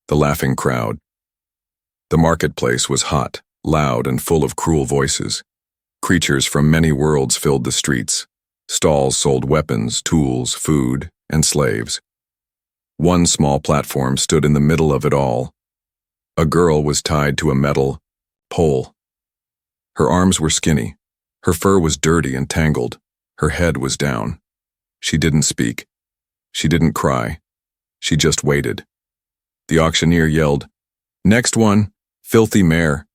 The laughing crowd. The marketplace was hot, loud, and full of cruel voices. Creatures from many worlds filled the streets. Stalls sold weapons, tools, food, and slaves. One small platform stood in the middle of it all. A girl was tied to a metal pole. Her arms were skinny. Her fur was dirty and tangled. Her head was down. She didn't speak. She didn't cry. She just waited. The auctioneer yelled, "Next one, filthy mare.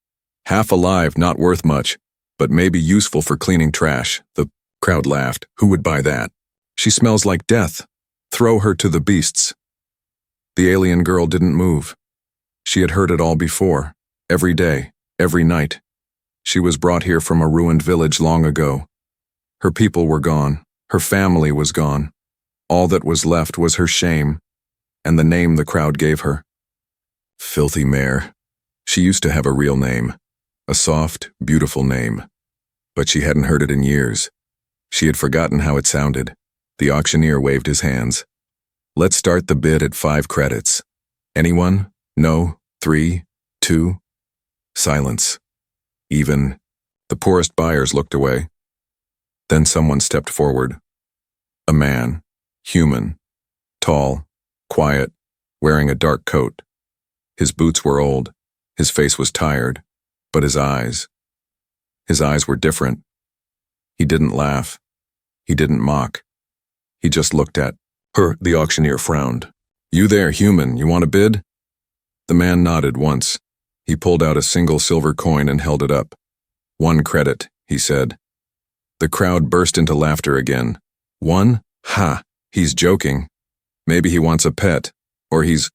Half alive, not worth much, but maybe useful for cleaning trash." The crowd laughed. Who would buy that? She smells like death. Throw her to the beasts. The alien girl didn't move. She had heard it all before, every day, every night. She was brought here from a ruined village long ago. Her people were gone. Her family was gone. All that was left was her shame, and the name the crowd gave her. Filthy mare. She used to have a real name, a soft, beautiful name, but she hadn't heard it in years. She had forgotten how it sounded. The auctioneer waved his hands. "Let's start the bid at 5 credits. Anyone? No? 3? 2? Silence. Even. The poorest buyers looked away. Then someone stepped forward. A man, human, tall, quiet, wearing a dark coat. His boots were old, his face was tired, but his eyes were different. He didn't laugh. He didn't mock. He just looked at her. The auctioneer frowned. "You there, human, you want a bid?" The man nodded once. He pulled out a single silver coin and held it up. "1 credit," he said. The crowd burst into laughter again. "1? Ha! He's joking. Maybe he wants a pet, or he's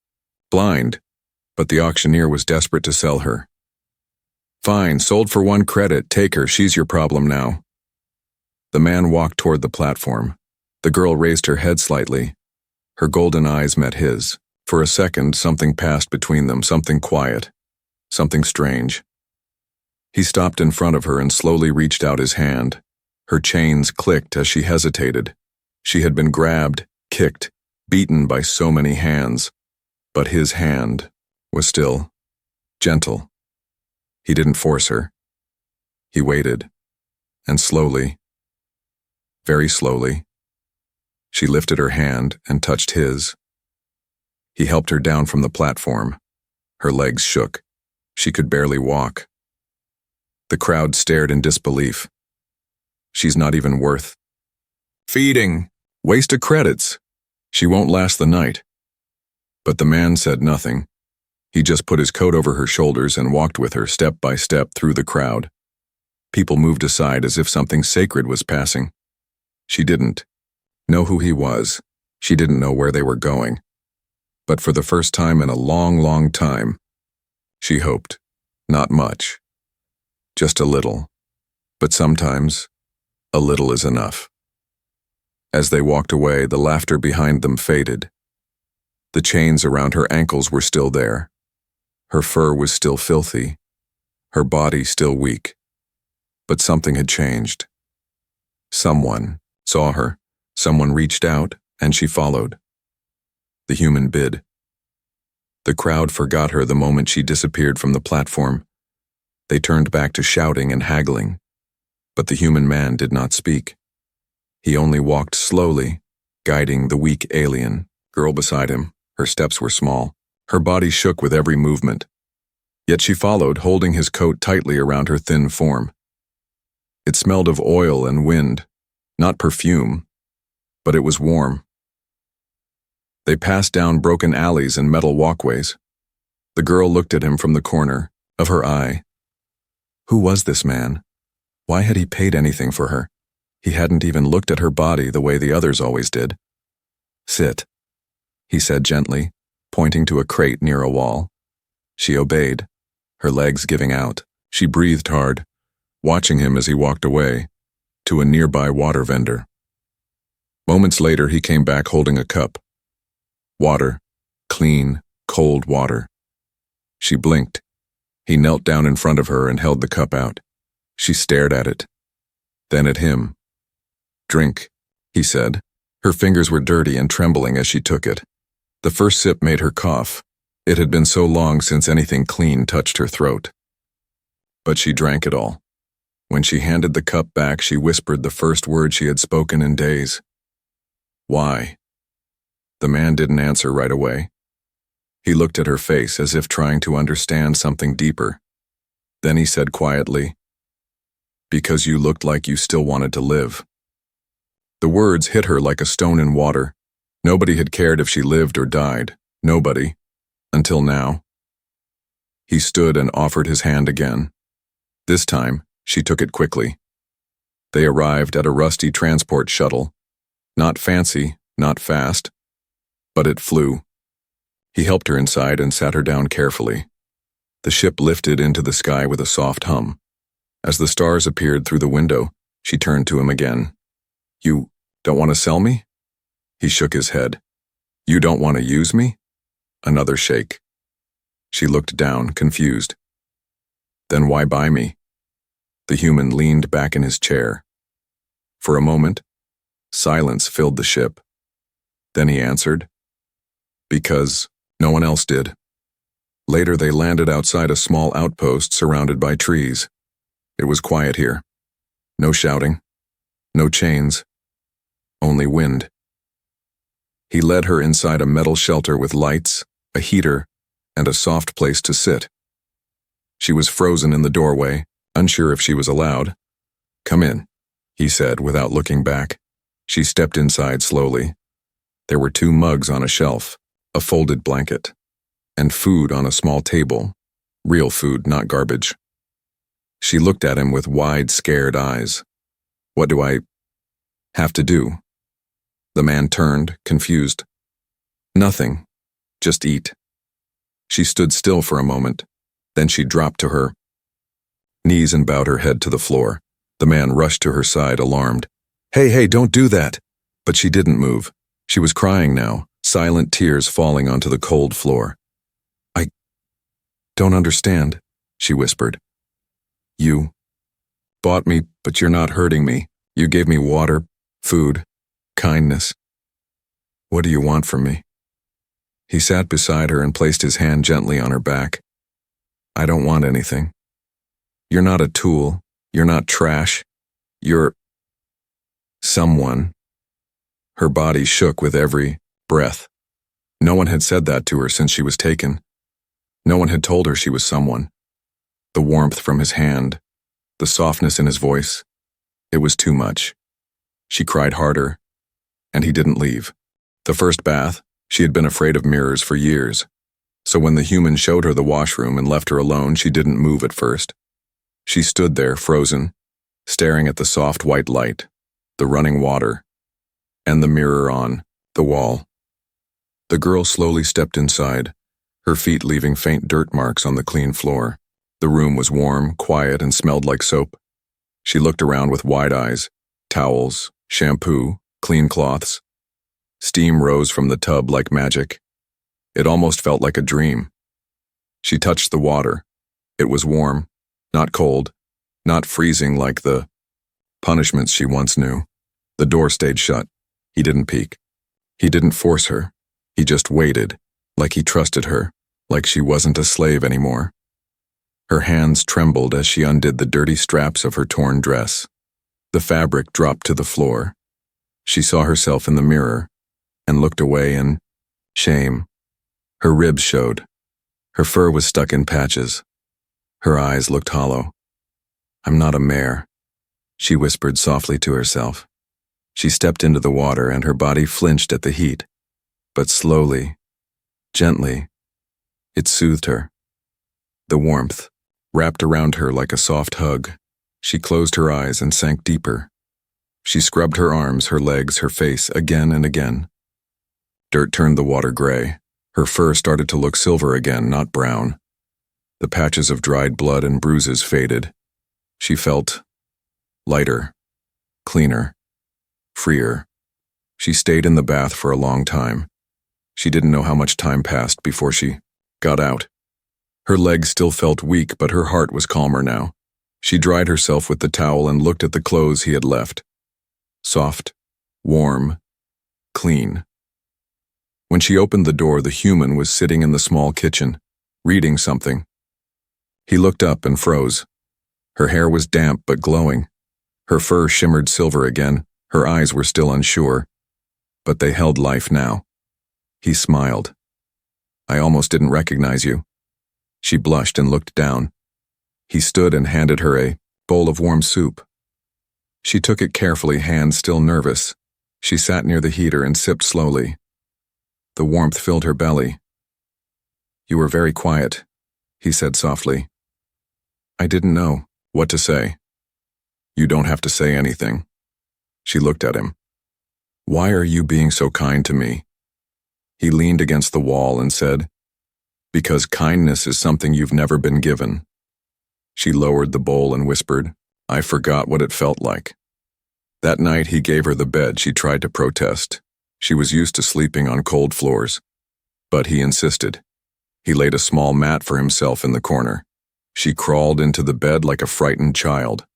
blind." But the auctioneer was desperate to sell her. "Fine, sold for 1 credit. Take her, she's your problem now." The man walked toward the platform. The girl raised her head slightly. Her golden eyes met his. For a second, something passed between them, something quiet, something strange. He stopped in front of her and slowly reached out his hand. Her chains clicked as she hesitated. She had been grabbed, kicked, beaten by so many hands, but his hand was still gentle. He didn't force her. He waited, and slowly, very slowly, she lifted her hand and touched his. He helped her down from the platform. Her legs shook. She could barely walk. The crowd stared in disbelief. "She's not even worth feeding. Waste of credits. She won't last the night." But the man said nothing. He just put his coat over her shoulders and walked with her step by step through the crowd. People moved aside as if something sacred was passing. She didn't know who he was. She didn't know where they were going. But for the first time in a long, long time, she hoped. Not much. Just a little. But sometimes, a little is enough. As they walked away, the laughter behind them faded. The chains around her ankles were still there. Her fur was still filthy. Her body still weak. But something had changed. Someone saw her. Someone reached out, and she followed. The human bid. The crowd forgot her the moment she disappeared from the platform. They turned back to shouting and haggling. But the human man did not speak. He only walked slowly, guiding the weak alien girl beside him. Her steps were small. Her body shook with every movement. Yet she followed, holding his coat tightly around her thin form. It smelled of oil and wind, not perfume, but it was warm. They passed down broken alleys and metal walkways. The girl looked at him from the corner of her eye. Who was this man? Why had he paid anything for her? He hadn't even looked at her body the way the others always did. "Sit," he said gently, pointing to a crate near a wall. She obeyed, her legs giving out. She breathed hard, watching him as he walked away to a nearby water vendor. Moments later, he came back holding a cup. Water, clean, cold water. She blinked. He knelt down in front of her and held the cup out. She stared at it, then at him. "Drink," he said. Her fingers were dirty and trembling as she took it. The first sip made her cough. It had been so long since anything clean touched her throat. But she drank it all. When she handed the cup back, she whispered the first word she had spoken in days. Why? The man didn't answer right away. He looked at her face as if trying to understand something deeper. Then he said quietly, "Because you looked like you still wanted to live." The words hit her like a stone in water. Nobody had cared if she lived or died. Nobody. Until now. He stood and offered his hand again. This time, she took it quickly. They arrived at a rusty transport shuttle. Not fancy, not fast, but it flew. He helped her inside and sat her down carefully. The ship lifted into the sky with a soft hum. As the stars appeared through the window, she turned to him again. "You don't want to sell me?" He shook his head. "You don't want to use me?" Another shake. She looked down, confused. "Then why buy me?" The human leaned back in his chair. For a moment, silence filled the ship. Then he answered, "Because no one else did." Later they landed outside a small outpost surrounded by trees. It was quiet here. No shouting, no chains, only wind. He led her inside a metal shelter with lights, a heater, and a soft place to sit. She was frozen in the doorway, unsure if she was allowed. "Come in," he said without looking back. She stepped inside slowly. There were 2 mugs on a shelf, a folded blanket, and food on a small table. Real food, not garbage. She looked at him with wide, scared eyes. "What do I have to do?" The man turned, confused. "Nothing. Just eat." She stood still for a moment. Then she dropped to her knees and bowed her head to the floor. The man rushed to her side, alarmed. Hey, don't do that." But she didn't move. She was crying now, silent tears falling onto the cold floor. "I don't understand," she whispered. "You bought me, but you're not hurting me. You gave me water, food, kindness. What do you want from me?" He sat beside her and placed his hand gently on her back. "I don't want anything. You're not a tool. You're not trash. You're someone." Her body shook with every breath. No one had said that to her since she was taken. No one had told her she was someone. The warmth from his hand, the softness in his voice, it was too much. She cried harder, and he didn't leave. The first bath, she had been afraid of mirrors for years. So when the human showed her the washroom and left her alone, she didn't move at first. She stood there, frozen, staring at the soft white light, the running water, and the mirror on the wall. The girl slowly stepped inside, her feet leaving faint dirt marks on the clean floor. The room was warm, quiet, and smelled like soap. She looked around with wide eyes, towels, shampoo, clean cloths. Steam rose from the tub like magic. It almost felt like a dream. She touched the water. It was warm, not cold, not freezing like the punishments she once knew. The door stayed shut. He didn't peek. He didn't force her. He just waited, like he trusted her, like she wasn't a slave anymore. Her hands trembled as she undid the dirty straps of her torn dress. The fabric dropped to the floor. She saw herself in the mirror and looked away in shame. Her ribs showed. Her fur was stuck in patches. Her eyes looked hollow. "I'm not a mare," she whispered softly to herself. She stepped into the water and her body flinched at the heat. But slowly, gently, it soothed her. The warmth wrapped around her like a soft hug. She closed her eyes and sank deeper. She scrubbed her arms, her legs, her face again and again. Dirt turned the water gray. Her fur started to look silver again, not brown. The patches of dried blood and bruises faded. She felt lighter, cleaner, freer. She stayed in the bath for a long time. She didn't know how much time passed before she got out. Her legs still felt weak, but her heart was calmer now. She dried herself with the towel and looked at the clothes he had left. Soft, warm, clean. When she opened the door, the human was sitting in the small kitchen, reading something. He looked up and froze. Her hair was damp but glowing. Her fur shimmered silver again. Her eyes were still unsure, but they held life now. He smiled. "I almost didn't recognize you." She blushed and looked down. He stood and handed her a bowl of warm soup. She took it carefully, hands still nervous. She sat near the heater and sipped slowly. The warmth filled her belly. "You were very quiet," he said softly. "I didn't know what to say." "You don't have to say anything." She looked at him. "Why are you being so kind to me?" He leaned against the wall and said, "Because kindness is something you've never been given." She lowered the bowl and whispered, "I forgot what it felt like." That night he gave her the bed. She tried to protest. She was used to sleeping on cold floors. But he insisted. He laid a small mat for himself in the corner. She crawled into the bed like a frightened child.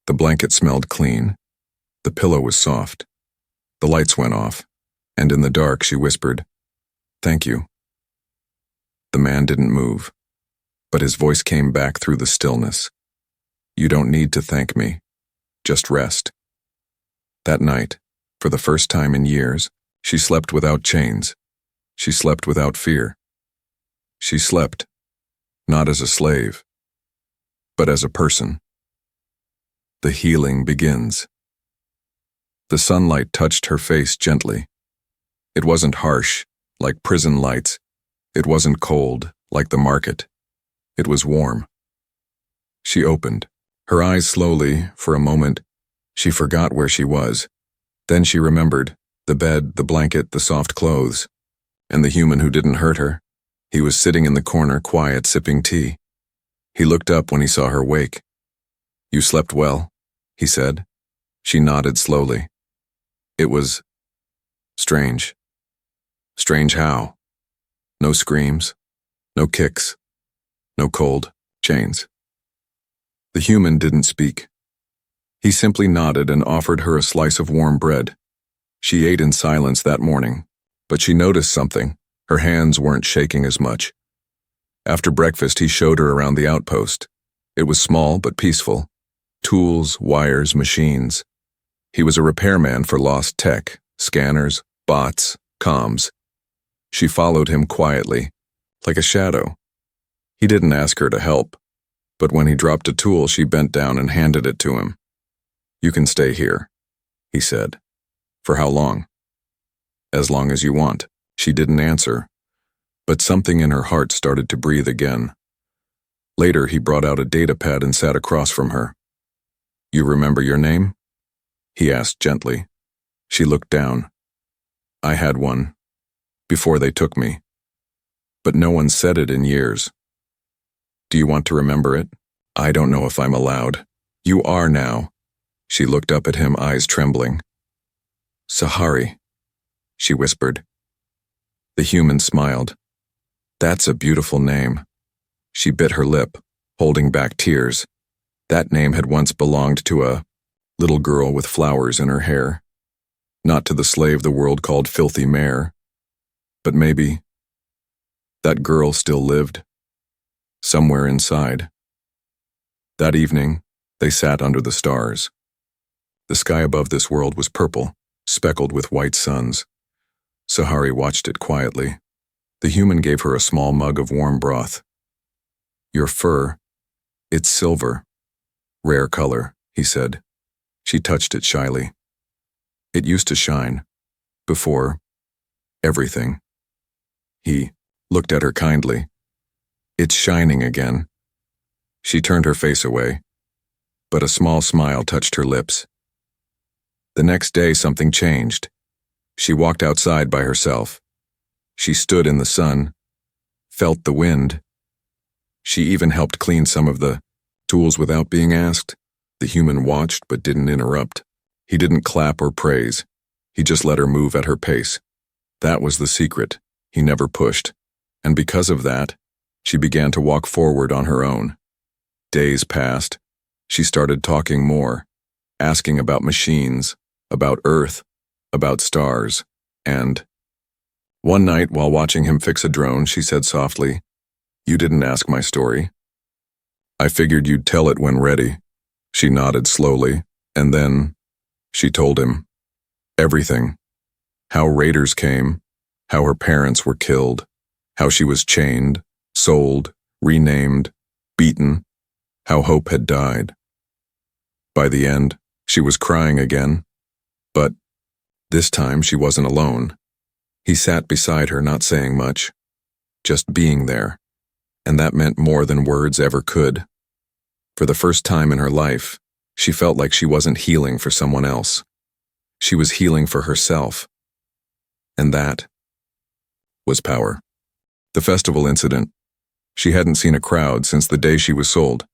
The blanket smelled clean. The pillow was soft. The lights went off, and in the dark she whispered, "Thank you." The man didn't move, but his voice came back through the stillness. "You don't need to thank me. Just rest." That night, for the first time in years, she slept without chains. She slept without fear. She slept, not as a slave, but as a person. The healing begins. The sunlight touched her face gently. It wasn't harsh, like prison lights. It wasn't cold, like the market. It was warm. She opened, her eyes slowly. For a moment, she forgot where she was. Then she remembered the bed, the blanket, the soft clothes, and the human who didn't hurt her. He was sitting in the corner, quiet, sipping tea. He looked up when he saw her wake. "You slept well?" he said. She nodded slowly. It was strange. Strange how? No screams, no kicks, no cold chains. The human didn't speak. He simply nodded and offered her a slice of warm bread. She ate in silence that morning, but she noticed something. Her hands weren't shaking as much. After breakfast, he showed her around the outpost. It was small but peaceful. Tools, wires, machines. He was a repairman for lost tech, scanners, bots, comms. She followed him quietly, like a shadow. He didn't ask her to help, but when he dropped a tool, she bent down and handed it to him. "You can stay here," he said. "For how long?" "As long as you want." She didn't answer, but something in her heart started to breathe again. Later, he brought out a data pad and sat across from her. "You remember your name?" he asked gently. She looked down. "I had one, before they took me. But no one said it in years." "Do you want to remember it?" "I don't know if I'm allowed." "You are now." She looked up at him, eyes trembling. "Sahari," she whispered. The human smiled. "That's a beautiful name." She bit her lip, holding back tears. That name had once belonged to a little girl with flowers in her hair. Not to the slave the world called filthy mare. But maybe that girl still lived, somewhere inside. That evening, they sat under the stars. The sky above this world was purple, speckled with white suns. Sahari watched it quietly. The human gave her a small mug of warm broth. "Your fur, it's silver. Rare color," he said. She touched it shyly. "It used to shine. Before everything." He looked at her kindly. "It's shining again." She turned her face away, but a small smile touched her lips. The next day, something changed. She walked outside by herself. She stood in the sun, felt the wind. She even helped clean some of the tools without being asked. The human watched but didn't interrupt. He didn't clap or praise. He just let her move at her pace. That was the secret. He never pushed. And because of that, she began to walk forward on her own. Days passed. She started talking more, asking about machines, about Earth, about stars, and One night, while watching him fix a drone, she said softly, "You didn't ask my story. I figured you'd tell it when ready." She nodded slowly, and then she told him everything. How raiders came, how her parents were killed, how she was chained, sold, renamed, beaten, how hope had died. By the end, she was crying again, but this time she wasn't alone. He sat beside her, not saying much, just being there, and that meant more than words ever could. For the first time in her life, she felt like she wasn't healing for someone else. She was healing for herself. And that was power. The festival incident. She hadn't seen a crowd since the day she was sold.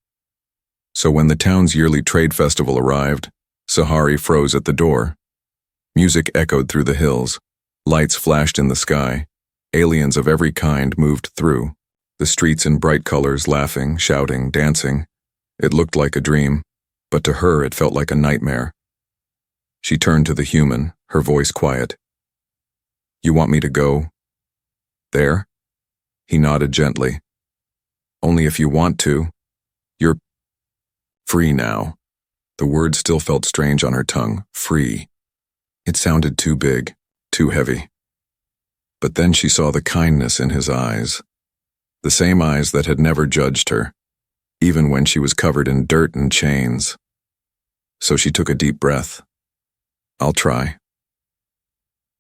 So when the town's yearly trade festival arrived, Sahari froze at the door. Music echoed through the hills. Lights flashed in the sky. Aliens of every kind moved through. The streets in bright colors, laughing, shouting, dancing. It looked like a dream, but to her it felt like a nightmare. She turned to the human, her voice quiet. "You want me to go there?" He nodded gently. "Only if you want to. You're free now." The word still felt strange on her tongue, free. It sounded too big, too heavy. But then she saw the kindness in his eyes, the same eyes that had never judged her, even when she was covered in dirt and chains. So she took a deep breath. "I'll try."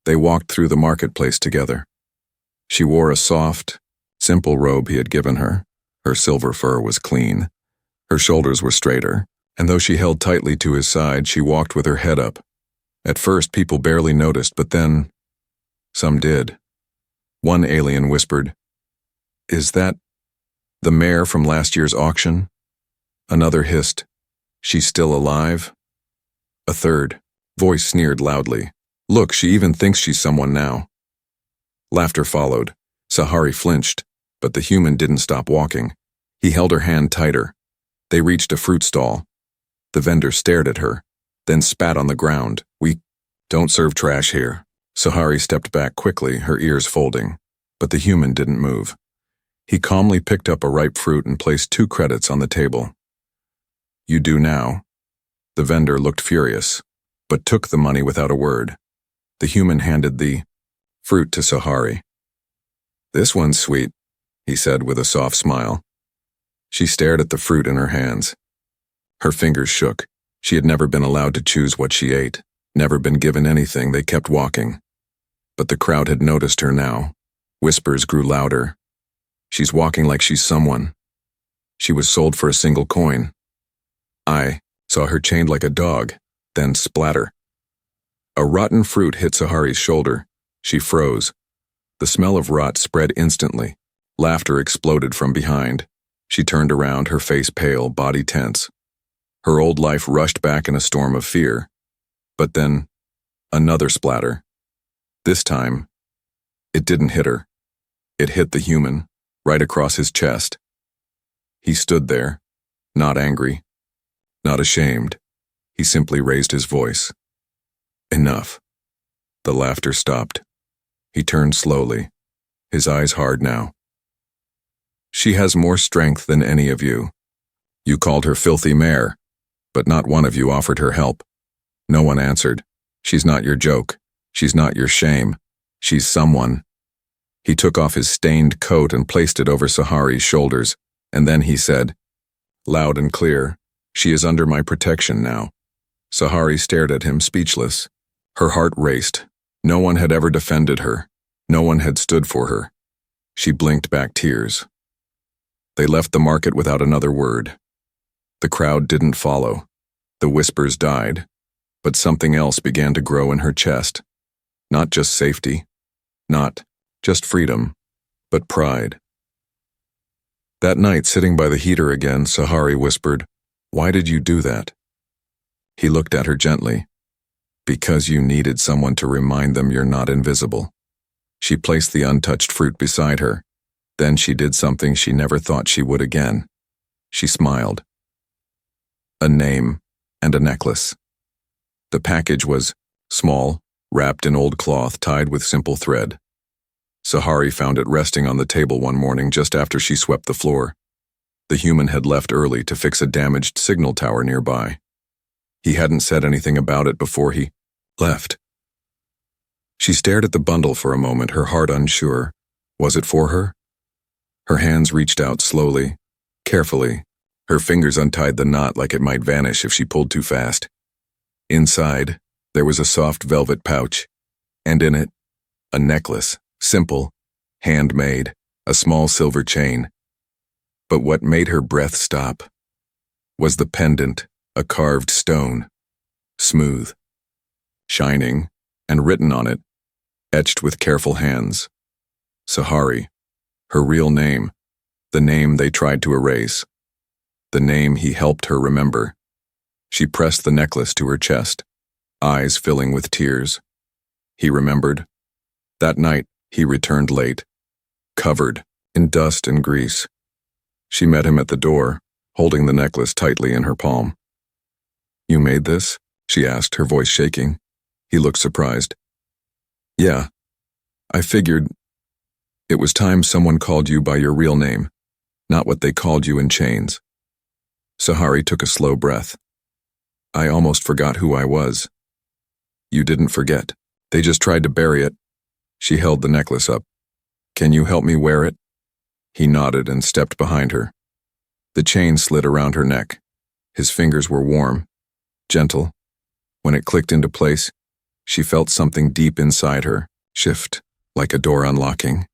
They walked through the marketplace together. She wore a soft, simple robe he had given her. Her silver fur was clean. Her shoulders were straighter, and though she held tightly to his side, she walked with her head up. At first, people barely noticed, but then some did. One alien whispered, "Is that the mare from last year's auction?" Another hissed, "She's still alive?" A third voice sneered loudly, "Look, she even thinks she's someone now." Laughter followed. Sahari flinched, but the human didn't stop walking. He held her hand tighter. They reached a fruit stall. The vendor stared at her, then spat on the ground. "We don't serve trash here." Sahari stepped back quickly, her ears folding, but the human didn't move. He calmly picked up a ripe fruit and placed 2 credits on the table. "You do now." The vendor looked furious, but took the money without a word. The human handed the fruit to Sahari. "This one's sweet," he said with a soft smile. She stared at the fruit in her hands. Her fingers shook. She had never been allowed to choose what she ate, never been given anything. They kept walking. But the crowd had noticed her now. Whispers grew louder. "She's walking like she's someone. She was sold for a single coin." I saw her chained like a dog, then splatter. A rotten fruit hit Sahari's shoulder. She froze. The smell of rot spread instantly. Laughter exploded from behind. She turned around, her face pale, body tense. Her old life rushed back in a storm of fear. But then, another splatter. This time, it didn't hit her. It hit the human, right across his chest. He stood there, not angry, not ashamed. He simply raised his voice. "Enough." The laughter stopped. He turned slowly, his eyes hard now. "She has more strength than any of you. You called her filthy mare, but not one of you offered her help. No one answered. She's not your joke. She's not your shame. She's someone." He took off his stained coat and placed it over Sahari's shoulders, and then he said, loud and clear, "She is under my protection now." Sahari stared at him, speechless. Her heart raced. No one had ever defended her. No one had stood for her. She blinked back tears. They left the market without another word. The crowd didn't follow. The whispers died. But something else began to grow in her chest. Not just safety. Not just freedom. But pride. That night, sitting by the heater again, Sahari whispered, "Why did you do that?" He looked at her gently. "Because you needed someone to remind them you're not invisible." She placed the untouched fruit beside her. Then she did something she never thought she would again. She smiled. A name and a necklace. The package was small, wrapped in old cloth tied with simple thread. Sahari found it resting on the table one morning just after she swept the floor. The human had left early to fix a damaged signal tower nearby. He hadn't said anything about it before he left. She stared at the bundle for a moment, her heart unsure. Was it for her? Her hands reached out slowly, carefully. Her fingers untied the knot like it might vanish if she pulled too fast. Inside, there was a soft velvet pouch, and in it, a necklace, simple, handmade, a small silver chain. But what made her breath stop was the pendant, a carved stone, smooth, shining, and written on it, etched with careful hands. Sahari, her real name, the name they tried to erase, the name he helped her remember. She pressed the necklace to her chest, eyes filling with tears. He remembered. That night, he returned late, covered in dust and grease. She met him at the door, holding the necklace tightly in her palm. "You made this?" she asked, her voice shaking. He looked surprised. "Yeah, I figured it was time someone called you by your real name, not what they called you in chains." Sahari took a slow breath. "I almost forgot who I was." "You didn't forget. They just tried to bury it." She held the necklace up. "Can you help me wear it?" He nodded and stepped behind her. The chain slid around her neck. His fingers were warm, gentle. When it clicked into place, she felt something deep inside her shift, like a door unlocking.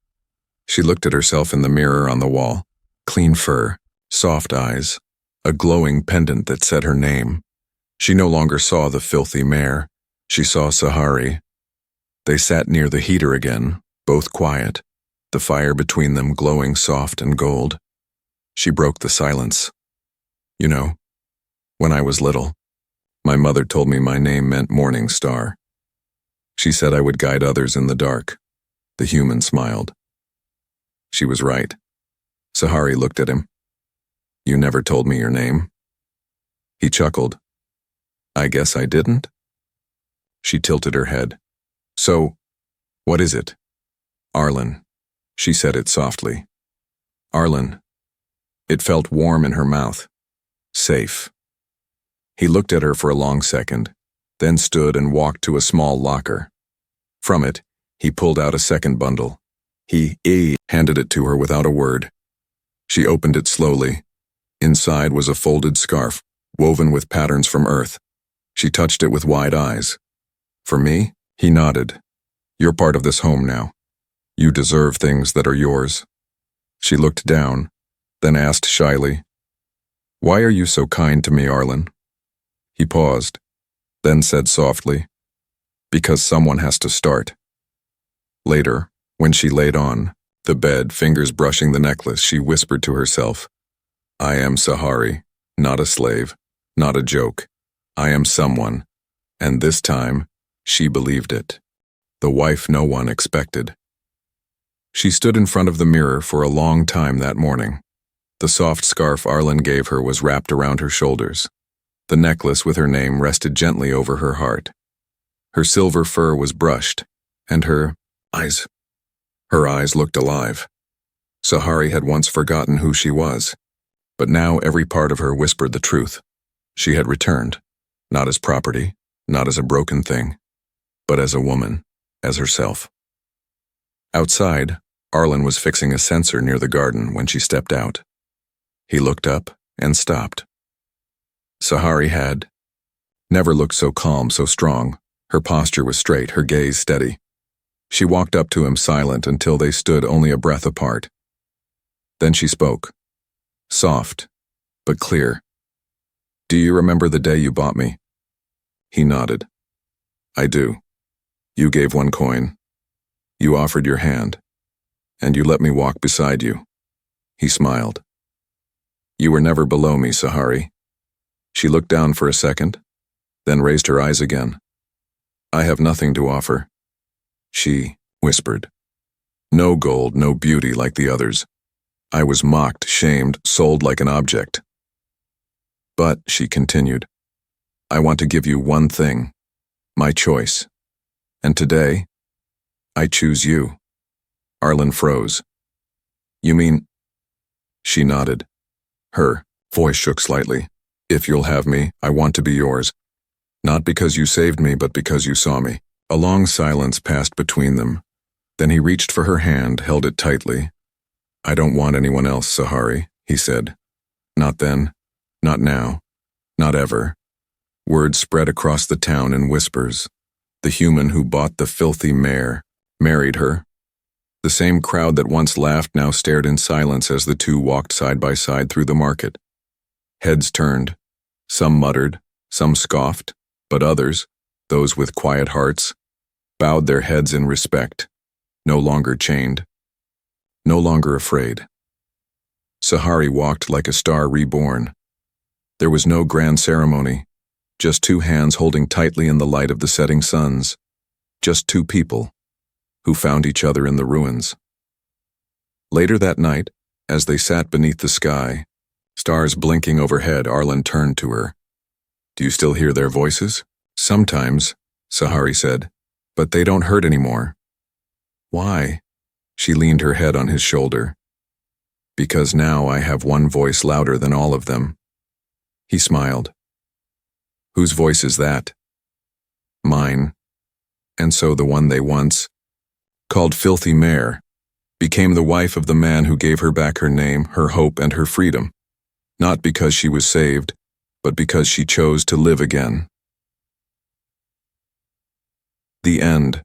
She looked at herself in the mirror on the wall. Clean fur, soft eyes, a glowing pendant that said her name. She no longer saw the filthy mare. She saw Sahari. They sat near the heater again, both quiet, the fire between them glowing soft and gold. She broke the silence. "You know, when I was little, my mother told me my name meant morning star. She said I would guide others in the dark." The human smiled. She was right. Sahari looked at him. "You never told me your name." He chuckled. "I guess I didn't?" She tilted her head. "So, what is it?" "Arlen." She said it softly. "Arlen." It felt warm in her mouth. Safe. He looked at her for a long second, then stood and walked to a small locker. From it, he pulled out a second bundle. He handed it to her without a word. She opened it slowly. Inside was a folded scarf, woven with patterns from earth. She touched it with wide eyes. "For me?" He nodded. "You're part of this home now. You deserve things that are yours." She looked down, then asked shyly, "Why are you so kind to me, Arlen?" He paused, then said softly, "Because someone has to start." Later, when she laid on the bed, fingers brushing the necklace, she whispered to herself, "I am Sahari, not a slave, not a joke. I am someone." And this time, she believed it. The wife no one expected. She stood in front of the mirror for a long time that morning. The soft scarf Arlen gave her was wrapped around her shoulders. The necklace with her name rested gently over her heart. Her silver fur was brushed, and her eyes looked alive. Sahari had once forgotten who she was, but now every part of her whispered the truth. She had returned, not as property, not as a broken thing, but as a woman, as herself. Outside, Arlen was fixing a sensor near the garden when she stepped out. He looked up and stopped. Sahari had never looked so calm, so strong. Her posture was straight, her gaze steady. She walked up to him silent until they stood only a breath apart. Then she spoke, soft, but clear. "Do you remember the day you bought me?" He nodded. "I do. You gave one coin. You offered your hand, and you let me walk beside you." He smiled. "You were never below me, Sahari." She looked down for a second, then raised her eyes again. "I have nothing to offer," she whispered. "No gold, no beauty like the others. I was mocked, shamed, sold like an object. But," she continued, "I want to give you one thing, my choice. And today, I choose you." Arlen froze. You mean? She nodded. Her voice shook slightly. If you'll have me, I want to be yours. Not because you saved me, but because you saw me. A long silence passed between them. Then he reached for her hand, held it tightly. I don't want anyone else, Sahari, he said. Not then. Not now. Not ever. Word spread across the town in whispers. The human who bought the filthy mare married her. The same crowd that once laughed now stared in silence as the two walked side by side through the market. Heads turned. Some muttered, some scoffed, but others, those with quiet hearts, bowed their heads in respect, no longer chained, no longer afraid. Sahari walked like a star reborn. There was no grand ceremony, just two hands holding tightly in the light of the setting suns, just two people who found each other in the ruins. Later that night, as they sat beneath the sky, stars blinking overhead, Arlen turned to her. Do you still hear their voices? Sometimes, Sahari said, but they don't hurt anymore. Why? She leaned her head on his shoulder. Because now I have one voice louder than all of them. He smiled. Whose voice is that? Mine. And so the one they once called Filthy Mare became the wife of the man who gave her back her name, her hope, and her freedom. Not because she was saved, but because she chose to live again. The end.